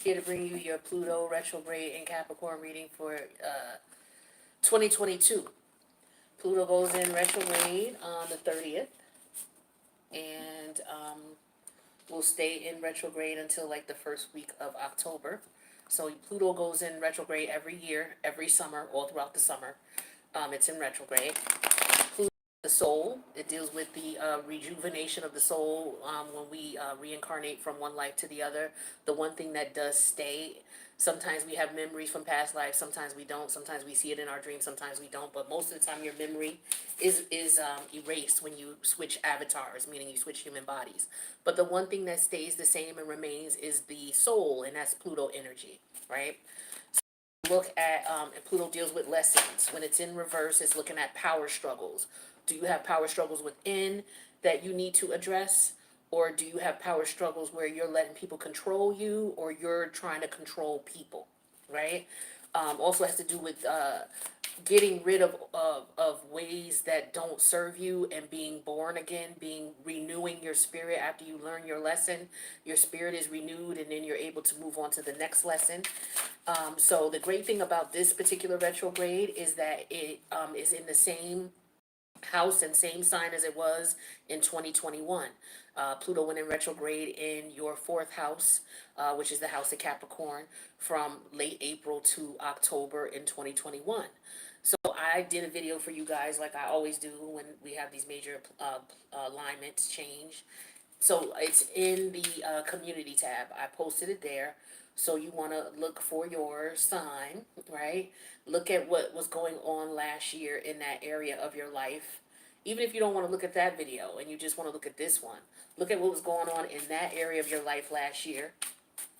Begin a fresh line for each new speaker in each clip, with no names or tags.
Here to bring you your Pluto retrograde and Capricorn reading for 2022. Pluto goes in retrograde on the 30th and will stay in retrograde until like the first week of October. So Pluto goes in retrograde every year, every summer, all throughout the summer. It's in retrograde. Pluto, the soul. It deals with the rejuvenation of the soul when we reincarnate from one life to the other. The one thing that does stay. Sometimes we have memories from past lives. Sometimes we don't. Sometimes we see it in our dreams. Sometimes we don't. But most of the time, your memory is erased when you switch avatars, meaning you switch human bodies. But the one thing that stays the same and remains is the soul, and that's Pluto energy, right? Look at and Pluto deals with lessons. When it's in reverse, it's looking at power struggles. Do you have power struggles within that you need to address, or do you have power struggles where you're letting people control you, or you're trying to control people, right? Also has to do with getting rid of ways that don't serve you and being born again, being renewing your spirit after you learn your lesson. Your spirit is renewed, and then you're able to move on to the next lesson. So the great thing about this particular retrograde is that it is in the same house and same sign as it was in 2021. Pluto went in retrograde in your fourth house, which is the house of Capricorn, from late April to October in 2021. So I did a video for you guys like I always do when we have these major alignments change. So it's in the community tab. I posted it there. So you want to look for your sign, right? Look at what was going on last year in that area of your life. Even if you don't want to look at that video and you just want to look at this one, look at what was going on in that area of your life last year,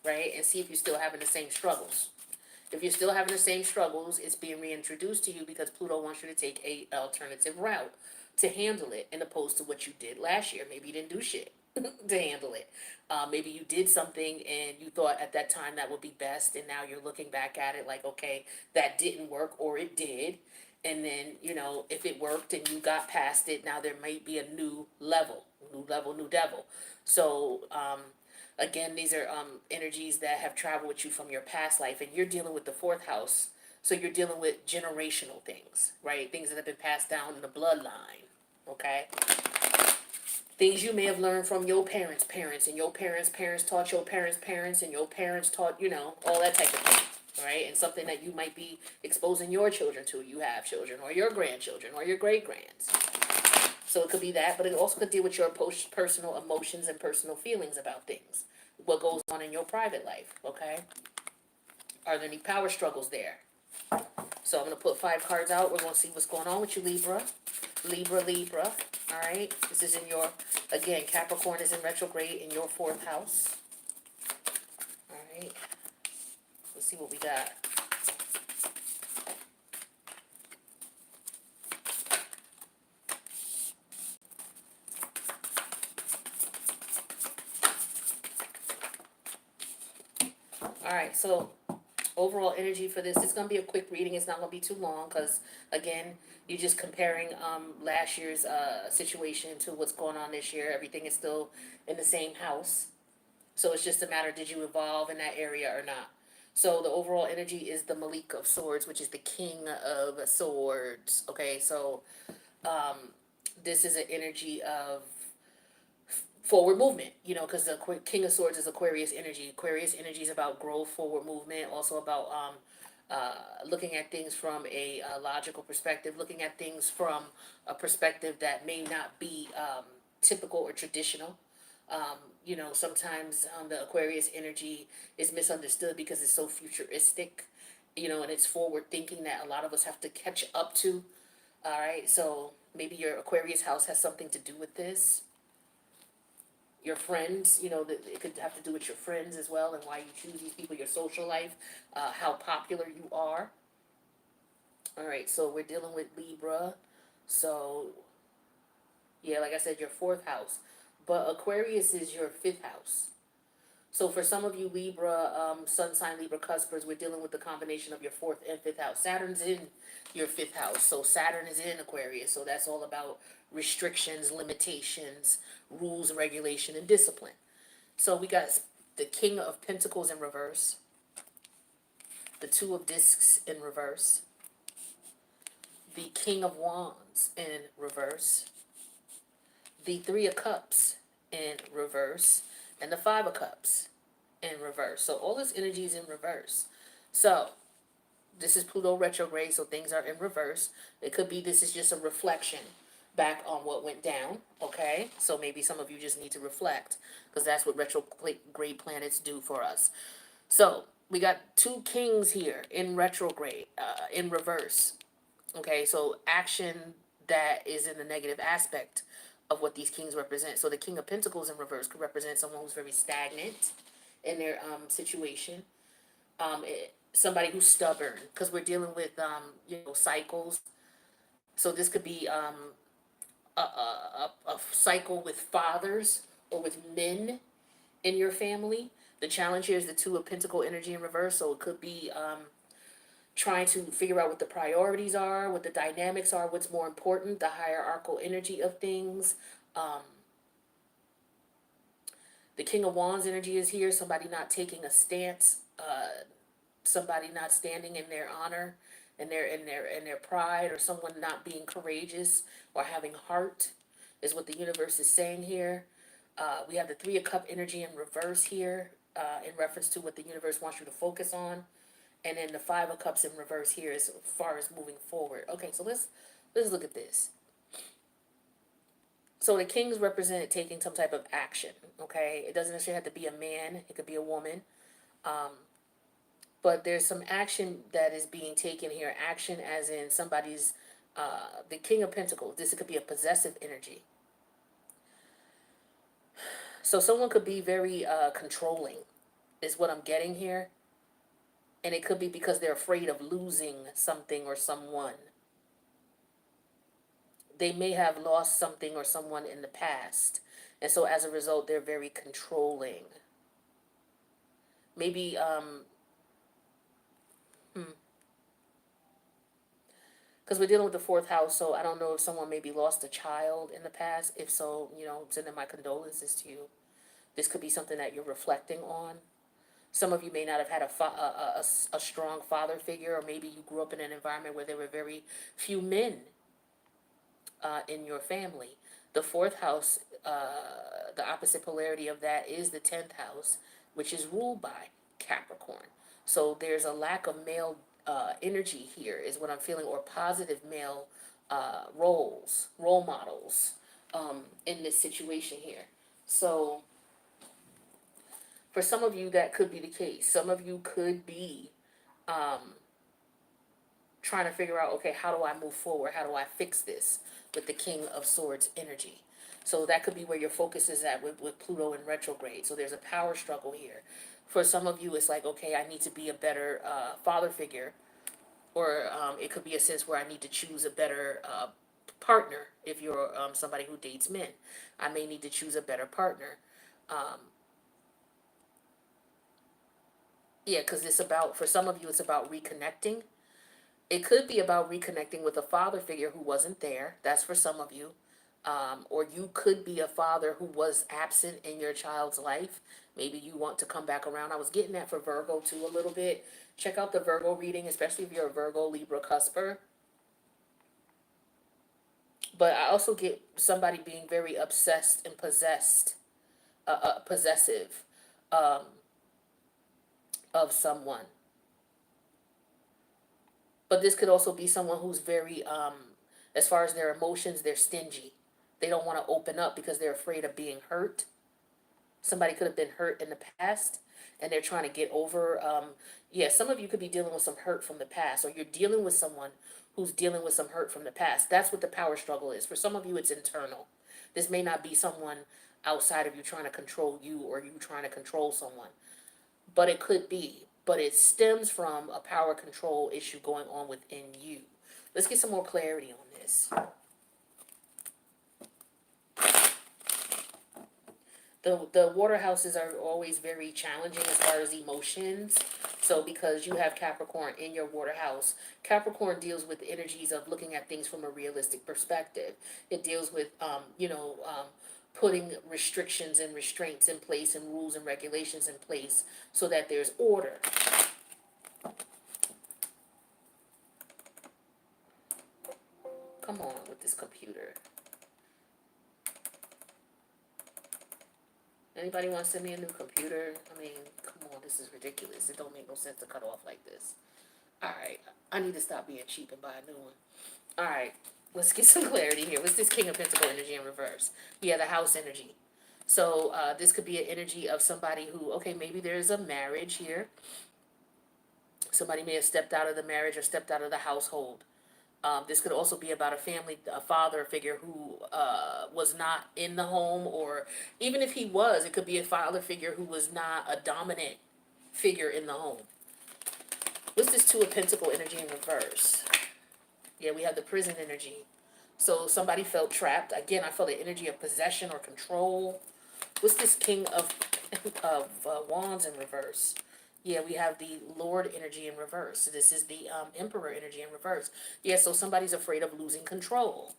right? And see if you're still having the same struggles. If you're still having the same struggles, it's being reintroduced to you because Pluto wants you to take a alternative route to handle it, in opposed to what you did last year. Maybe you didn't do shit to handle it. Maybe you did something and you thought at that time that would be best, and now you're looking back at it like, okay, that didn't work, or it did. And then, if it worked and you got past it, now there might be a new level, new devil. So, again, these are energies that have traveled with you from your past life, and you're dealing with the fourth house. So you're dealing with generational things, right? Things that have been passed down in the bloodline, okay? Things you may have learned from your parents' parents, and your parents' parents taught your parents' parents, and your parents taught, all that type of thing, right? And something that you might be exposing your children to. You have children, or your grandchildren, or your great grands. So it could be that, but it also could deal with your personal emotions and personal feelings about things. What goes on in your private life, okay? Are there any power struggles there? So I'm going to put 5 cards out. We're going to see what's going on with you, Libra. Libra. All right. This is in your, again, Capricorn is in retrograde in your 4th house. All right. Let's see what we got. All right. So overall energy for this, it's going to be a quick reading. It's not going to be too long because, again, you're just comparing last year's situation to what's going on this year. Everything is still in the same house. So it's just a matter, did you evolve in that area or not? So the overall energy is the Malik of Swords, which is the King of Swords. Okay, so this is an energy of forward movement, because the King of Swords is Aquarius energy. Aquarius energy is about growth, forward movement, also about looking at things from a logical perspective, looking at things from a perspective that may not be typical or traditional. Sometimes the Aquarius energy is misunderstood because it's so futuristic, and it's forward thinking that a lot of us have to catch up to. All right, so maybe your Aquarius house has something to do with this. Your friends, it could have to do with your friends as well, and why you choose these people, your social life, how popular you are. All right, so we're dealing with Libra. So, yeah, like I said, your 4th house. But Aquarius is your 5th house. So for some of you Libra, sun sign Libra cuspers, we're dealing with the combination of your 4th and 5th house. Saturn's in your 5th house. So Saturn is in Aquarius. So that's all about restrictions, limitations, rules, regulation, and discipline. So we got the King of Pentacles in reverse, the Two of Discs in reverse, the King of Wands in reverse, the Three of Cups in reverse, and the Five of Cups in reverse. So all this energy is in reverse. So this is Pluto retrograde, so things are in reverse. It could be this is just a reflection back on what went down, okay? So maybe some of you just need to reflect, because that's what retrograde planets do for us. So we got two kings here in retrograde, in reverse. Okay, so action that is in the negative aspect of what these kings represent. So the King of Pentacles in reverse could represent someone who's very stagnant in their situation. Somebody who's stubborn, because we're dealing with cycles. So this could be a cycle with fathers or with men in your family. The challenge here is the Two of Pentacle energy in reverse, so it could be trying to figure out what the priorities are, what the dynamics are, what's more important, the hierarchical energy of things. Um, the King of Wands energy is here, somebody not taking a stance, somebody not standing in their honor and their pride, or someone not being courageous or having heart is what the universe is saying here. We have the Three of Cup energy in reverse here, in reference to what the universe wants you to focus on. And then the Five of Cups in reverse here as far as moving forward. Okay, so let's look at this. So the kings represent taking some type of action, okay? It doesn't necessarily have to be a man, it could be a woman. But there's some action that is being taken here. Action as in somebody's, the King of Pentacles. This could be a possessive energy. So someone could be very controlling, is what I'm getting here. And it could be because they're afraid of losing something or someone. They may have lost something or someone in the past. And so as a result, they're very controlling. Maybe, because we're dealing with the fourth house, so I don't know if someone maybe lost a child in the past. If so, sending my condolences to you. This could be something that you're reflecting on. Some of you may not have had a strong father figure, or maybe you grew up in an environment where there were very few men in your family. The fourth house, the opposite polarity of that is the 10th house, which is ruled by Capricorn. So there's a lack of male energy here, is what I'm feeling, or positive male role models in this situation here. So for some of you, that could be the case. Some of you could be trying to figure out, okay, how do I move forward? How do I fix this with the King of Swords energy? So that could be where your focus is at with Pluto in retrograde. So there's a power struggle here. For some of you, it's like, okay, I need to be a better father figure. Or it could be a sense where I need to choose a better partner. If you're somebody who dates men, I may need to choose a better partner. Yeah, because for some of you, it's about reconnecting. It could be about reconnecting with a father figure who wasn't there. That's for some of you. Or you could be a father who was absent in your child's life. Maybe you want to come back around. I was getting that for Virgo too a little bit. Check out the Virgo reading, especially if you're a Virgo, Libra, cusper. But I also get somebody being very obsessed and possessive of someone. But this could also be someone who's very, as far as their emotions, they're stingy. They don't want to open up because they're afraid of being hurt. Somebody could have been hurt in the past and they're trying to get over. Some of you could be dealing with some hurt from the past, or you're dealing with someone who's dealing with some hurt from the past. That's what the power struggle is. For some of you, it's internal. This may not be someone outside of you trying to control you, or you trying to control someone, but it could be. But it stems from a power control issue going on within you. Let's get some more clarity on this. The water houses are always very challenging as far as emotions. So because you have Capricorn in your water house, Capricorn deals with energies of looking at things from a realistic perspective. It deals with putting restrictions and restraints in place and rules and regulations in place so that there's order. Come on with this computer. Anybody want to send me a new computer? I mean, come on, this is ridiculous. It don't make no sense to cut off like this. Alright, I need to stop being cheap and buy a new one. Alright, let's get some clarity here. What's this King of Pentacle energy in reverse? Yeah, the house energy. So this could be an energy of somebody who, okay, maybe there's a marriage here. Somebody may have stepped out of the marriage or stepped out of the household. This could also be about a family, a father figure who was not in the home, or even if he was, it could be a father figure who was not a dominant figure in the home. What's this Two of Pentacle energy in reverse? Yeah, we have the prison energy. So somebody felt trapped. Again, I felt the energy of possession or control. What's this King of Wands in reverse? Yeah, we have the Lord energy in reverse. So this is the Emperor energy in reverse. Yeah, so somebody's afraid of losing control.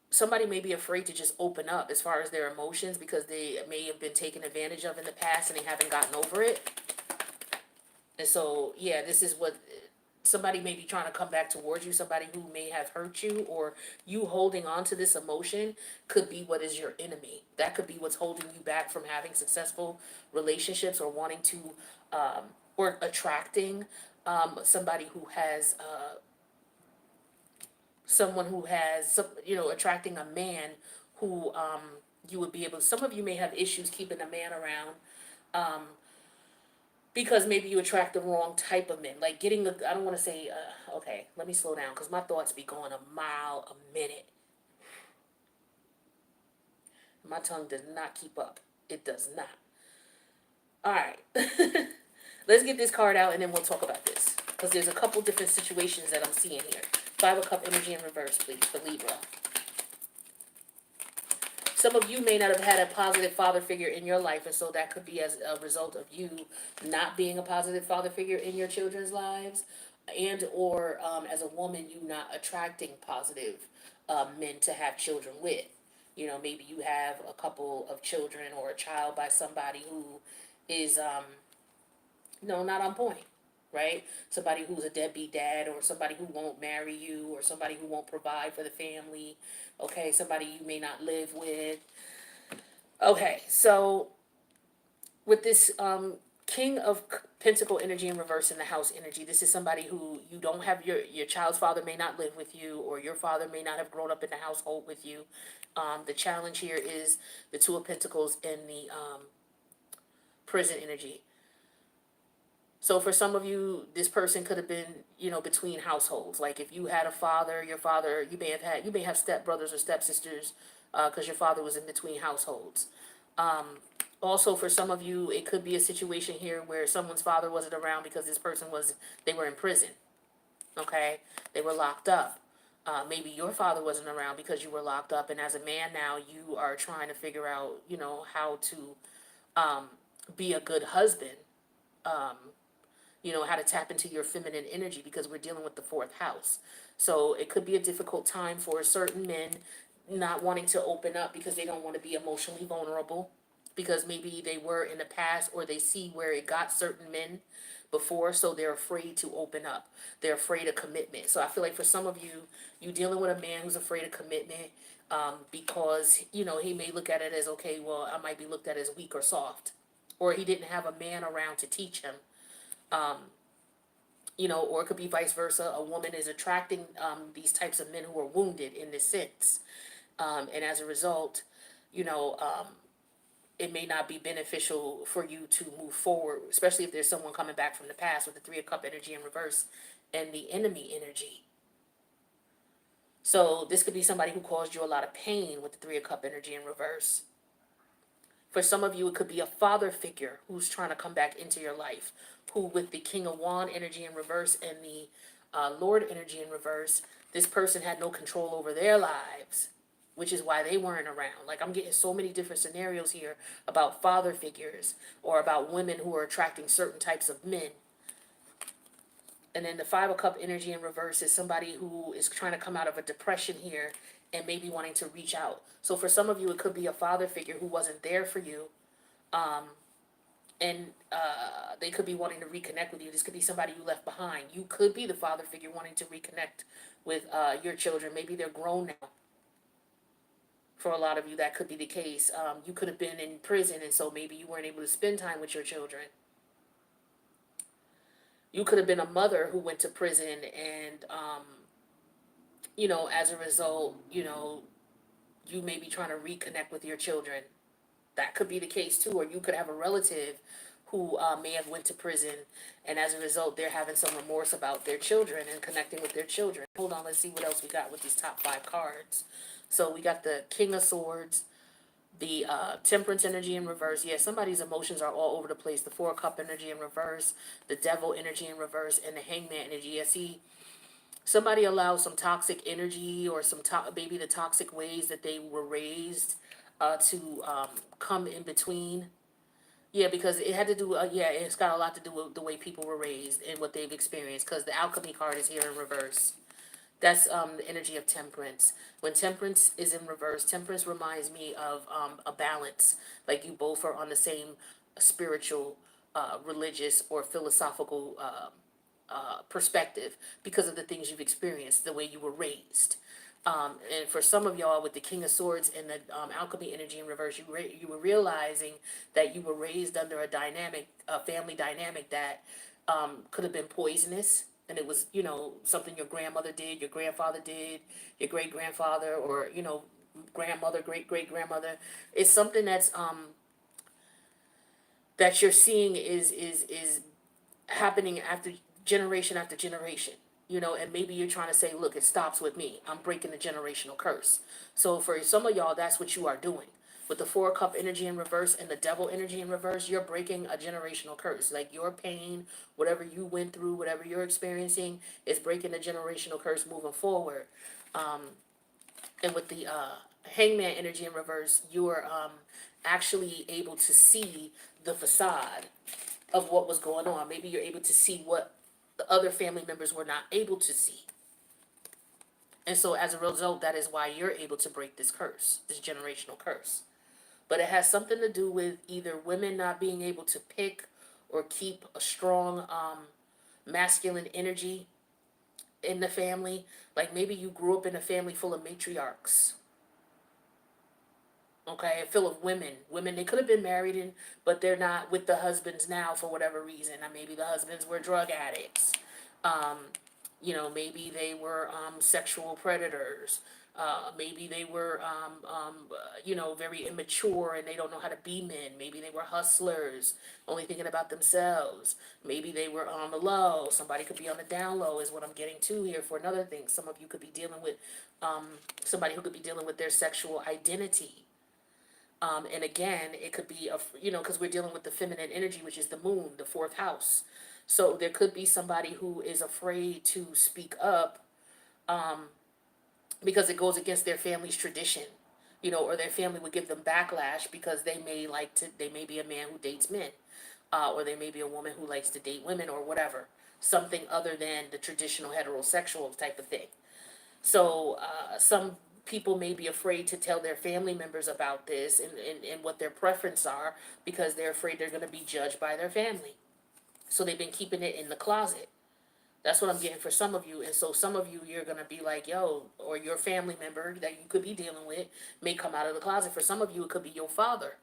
Somebody may be afraid to just open up as far as their emotions because they may have been taken advantage of in the past and they haven't gotten over it. And so, yeah, this is what somebody may be trying to come back towards you. Somebody who may have hurt you, or you holding on to this emotion could be what is your enemy. That could be what's holding you back from having successful relationships, or wanting to, or attracting somebody who has, someone who has, attracting a man who you would be able. Some of you may have issues keeping a man around. Because maybe you attract the wrong type of men. Like getting the, I don't want to say, okay, let me slow down because my thoughts be going a mile a minute. My tongue does not keep up. It does not. All right. Let's get this card out and then we'll talk about this. Because there's a couple different situations that I'm seeing here. Five of Cup energy in reverse, please, for Libra. Some of you may not have had a positive father figure in your life, and so that could be as a result of you not being a positive father figure in your children's lives, and or as a woman, you not attracting positive men to have children with. Maybe you have a couple of children or a child by somebody who is, not on point, right? Somebody who's a deadbeat dad, or somebody who won't marry you, or somebody who won't provide for the family. Okay, somebody you may not live with. Okay, so with this King of Pentacle energy in reverse in the house energy, this is somebody who you don't have, your child's father may not live with you, or your father may not have grown up in the household with you. The challenge here is the Two of Pentacles and the prison energy. So for some of you, this person could have been, between households. Like if you had a father, your father, you may have step brothers or stepsisters, because your father was in between households. Also, for some of you, it could be a situation here where someone's father wasn't around because they were in prison. Okay, they were locked up. Maybe your father wasn't around because you were locked up, and as a man now, you are trying to figure out, how to be a good husband. How to tap into your feminine energy, because we're dealing with the fourth house. So it could be a difficult time for certain men not wanting to open up because they don't want to be emotionally vulnerable, because maybe they were in the past, or they see where it got certain men before, so they're afraid to open up. They're afraid of commitment. So I feel like for some of you, you dealing with a man who's afraid of commitment, because, he may look at it as, okay, well, I might be looked at as weak or soft, or he didn't have a man around to teach him. Or it could be vice versa. A woman is attracting these types of men who are wounded in this sense. And as a result, it may not be beneficial for you to move forward, especially if there's someone coming back from the past with the Three of Cup energy in reverse and the enemy energy. So this could be somebody who caused you a lot of pain with the Three of Cup energy in reverse. For some of you, it could be a father figure who's trying to come back into your life, who with the King of Wand energy in reverse and the Lord energy in reverse, this person had no control over their lives, which is why they weren't around. Like, I'm getting so many different scenarios here about father figures, or about women who are attracting certain types of men. And then the Five of Cup energy in reverse is somebody who is trying to come out of a depression here, and maybe wanting to reach out. So for some of you, it could be a father figure who wasn't there for you, and they could be wanting to reconnect with you. This could be somebody you left behind. You could be the father figure wanting to reconnect with your children. Maybe they're grown now. For a lot of you, that could be the case. You could have been in prison, and so maybe you weren't able to spend time with your children. You could have been a mother who went to prison, and as a result, you may be trying to reconnect with your children. That could be the case too. Or you could have a relative who may have went to prison, and as a result, they're having some remorse about their children and connecting with their children. Hold on, let's see what else we got with these top 5 cards. So we got the King of Swords, the Temperance energy in reverse. Yeah, somebody's emotions are all over the place. The Four Cup energy in reverse, the Devil energy in reverse, and the Hangman energy. Yeah, see, somebody allows some toxic energy or maybe the toxic ways that they were raised to come in between. Yeah, because it had to do. Yeah, it's got a lot to do with the way people were raised and what they've experienced. Because the Alchemy card is here in reverse. That's the energy of temperance. When temperance is in reverse, temperance reminds me of a balance. Like you both are on the same spiritual, religious, or philosophical perspective because of the things you've experienced, the way you were raised. And for some of y'all with the King of Swords and the Alchemy energy in reverse, you were realizing that you were raised under a family dynamic that could have been poisonous. And it was, something your grandmother did, your grandfather did, your great grandfather, or, grandmother, great great grandmother. It's something that you're seeing is happening after generation, and maybe you're trying to say, look, it stops with me. I'm breaking the generational curse. So for some of y'all, that's what you are doing. With the Four Cup energy in reverse and the Devil energy in reverse, you're breaking a generational curse. Like your pain, whatever you went through, whatever you're experiencing, is breaking the generational curse moving forward. And with the Hangman energy in reverse, you're actually able to see the facade of what was going on. Maybe you're able to see what the other family members were not able to see. And so as a result, that is why you're able to break this curse, this generational curse. But it has something to do with either women not being able to pick or keep a strong masculine energy in the family. Like maybe you grew up in a family full of matriarchs. Okay, full of women they could have been married in, but they're not with the husbands now for whatever reason. Maybe the husbands were drug addicts. um Maybe they were sexual predators. Maybe they were very immature and they don't know how to be men. Maybe they were hustlers, only thinking about themselves. Maybe they were on the low. Somebody could be on the down low is what I'm getting to here for another thing. Some of you could be dealing with somebody who could be dealing with their sexual identity. And again, it could be, because we're dealing with the feminine energy, which is the moon, the fourth house. So there could be somebody who is afraid to speak up because it goes against their family's tradition, or their family would give them backlash because they may be a man who dates men, or they may be a woman who likes to date women or whatever, something other than the traditional heterosexual type of thing. So some people may be afraid to tell their family members about this and what their preference are because they're afraid they're going to be judged by their family. So they've been keeping it in the closet. That's what I'm getting for some of you. And so some of you, you're going to be like, yo, or your family member that you could be dealing with may come out of the closet. For some of you, it could be your father.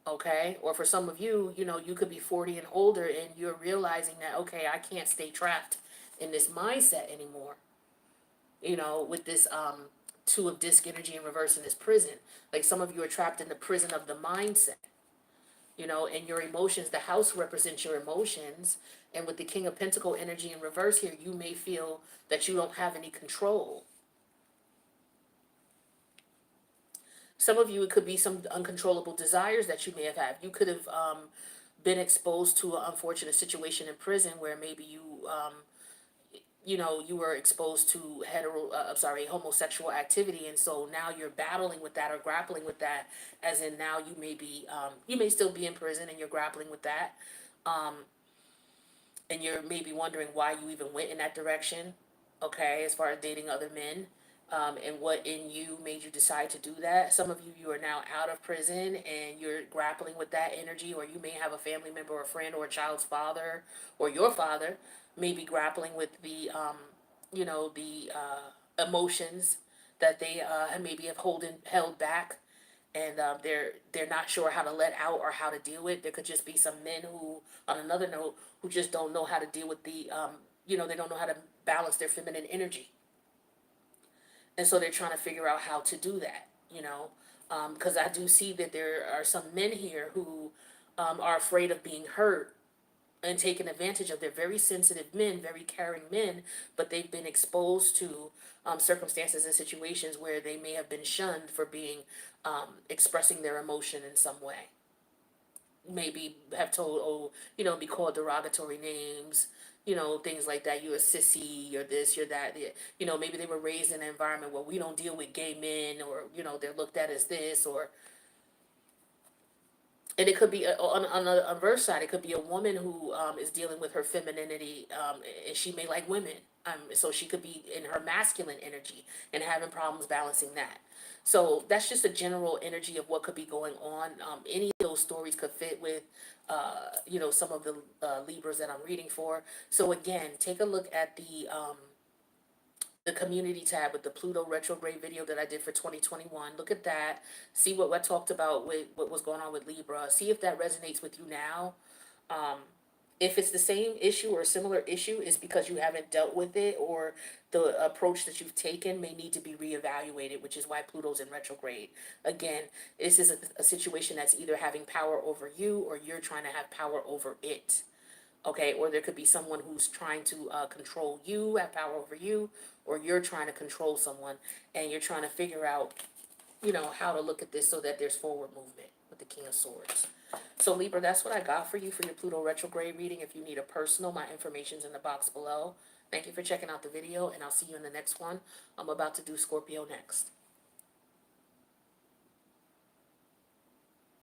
Okay? Or for some of you, you could be 40 and older and you're realizing that, okay, I can't stay trapped in this mindset anymore. With this two of disc energy in reverse in this prison. Like some of you are trapped in the prison of the mindset, and your emotions. The house represents your emotions. And with the King of Pentacle energy in reverse here, you may feel that you don't have any control. Some of you, it could be some uncontrollable desires that you may have had. You could have been exposed to an unfortunate situation in prison where maybe you were exposed to homosexual activity, and so now you're battling with that or grappling with that. As in, now you may still be in prison and you're grappling with that, and you're maybe wondering why you even went in that direction. okay, as far as dating other men, and what in you made you decide to do that. Some of you, you are now out of prison and you're grappling with that energy, or you may have a family member or a friend or a child's father or your father may be grappling with the, the emotions that they maybe have held back, and they're not sure how to let out or how to deal with. There could just be some men who, on another note, who just don't know how to deal with the they don't know how to balance their feminine energy, and so they're trying to figure out how to do that. Because I do see that there are some men here who are afraid of being hurt and taken advantage of. They're very sensitive men, very caring men, but they've been exposed to circumstances and situations where they may have been shunned for being expressing their emotion in some way. Maybe have told, oh, be called derogatory names, things like that. You're a sissy, you're this, you're that. Maybe they were raised in an environment where we don't deal with gay men, or, they're looked at as this, or, and it could be on the reverse side. It could be a woman who is dealing with her femininity, and she may like women. So she could be in her masculine energy and having problems balancing that. So that's just a general energy of what could be going on. Any of those stories could fit with, some of the Libras that I'm reading for. So again, take a look at the community tab with the Pluto retrograde video that I did for 2021. Look at that. See what I talked about with what was going on with Libra. See if that resonates with you now. Um, if it's the same issue or a similar issue, it's because you haven't dealt with it, or the approach that you've taken may need to be reevaluated, which is why Pluto's in retrograde. Again, this is a situation that's either having power over you or you're trying to have power over it. Okay, or there could be someone who's trying to control you, have power over you, or you're trying to control someone, and you're trying to figure out, how to look at this so that there's forward movement with the King of Swords. So Libra, that's what I got for you for your Pluto retrograde reading. If you need a personal, my information's in the box below. Thank you for checking out the video, and I'll see you in the next one. I'm about to do Scorpio next.